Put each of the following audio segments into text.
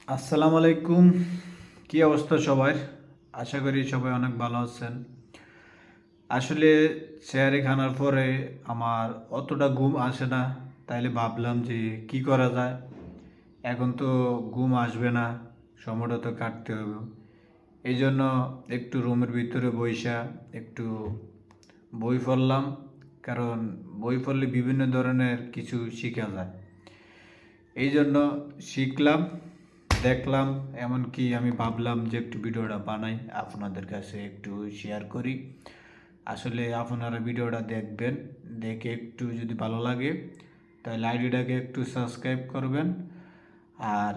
আসসালামু আলাইকুম। কি অবস্থা সবার? আশা করি সবাই অনেক ভালো আছেন। আসলে সেহরি খানার পরে আমার অতটা ঘুম আসে না, তাইলে ভাবলাম যে কি করা যায়। এখন তো ঘুম আসবে না, সময়টা তো কাটতে হবে। এই জন্য একটু রুমের ভিতরে বইসা একটু বই পড়লাম, কারণ বই পড়লে বিভিন্ন ধরনের কিছু শেখা যায়। এই জন্য শিখলাম, দেখলাম, এমনকি আমি ভাবলাম যে একটু ভিডিওটা বানাই, আপনাদের কাছে একটু শেয়ার করি। আসলে আপনারা ভিডিওটা দেখবেন, দেখে একটু যদি ভালো লাগে তাহলে আইডিটাকে একটু সাবস্ক্রাইব করবেন। আর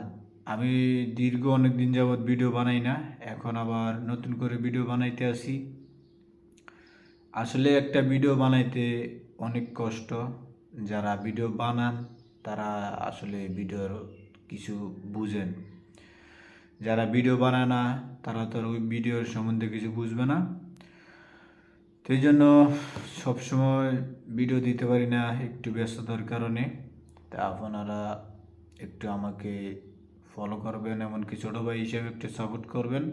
আমি দীর্ঘ অনেক দিন যাবৎ ভিডিও বানাই না, এখন আবার নতুন করে ভিডিও বানাইতে আসি। আসলে একটা ভিডিও বানাইতে অনেক কষ্ট। যারা ভিডিও বানান তারা আসলে ভিডিওর কিছু বুঝেন। যারা ভিডিও বানায় না তারা তো ওই ভিডিওর সম্বন্ধে কিছু বুঝবে না। তো এই জন্য সবসময় ভিডিও দিতে পারি না, একটু ব্যস্ততার কারণে। তা আপনারা একটু আমাকে ফলো করবেন, এমনকি ছোটো ভাই হিসেবে একটু সাপোর্ট করবেন।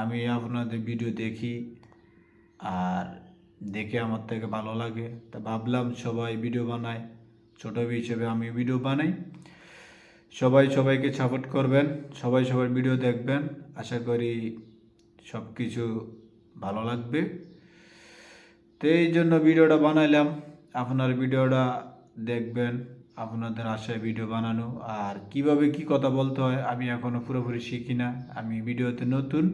আমি আপনাদের ভিডিও দেখি, আর দেখে আমার থেকে ভালো লাগে, তা ভাবলাম সবাই ভিডিও বানায়, ছোটো ভাই হিসেবে আমি ভিডিও বানাই। সবাই সবাইকে সাপোর্ট করবেন, সবাই সবার ভিডিও দেখবেন। আশা করি সব কিছু ভালো লাগবে। তো এই জন্য ভিডিওটা বানাইলাম, আপনার ভিডিওটা দেখবেন। আপনাদের আশায় ভিডিও বানানো, আর কিভাবে কি কথা বলতে হয় আমি এখনও পুরোপুরি শিখি না, আমি ভিডিওতে নতুন।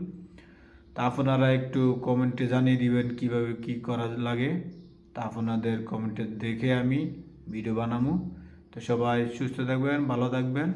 তা আপনারা একটু কমেন্টে জানিয়ে দিবেন কিভাবে কি করা লাগে। তা আপনাদের কমেন্টে দেখে আমি ভিডিও বানাবো। তো সবাই সুস্থ থাকবেন, ভালো থাকবেন।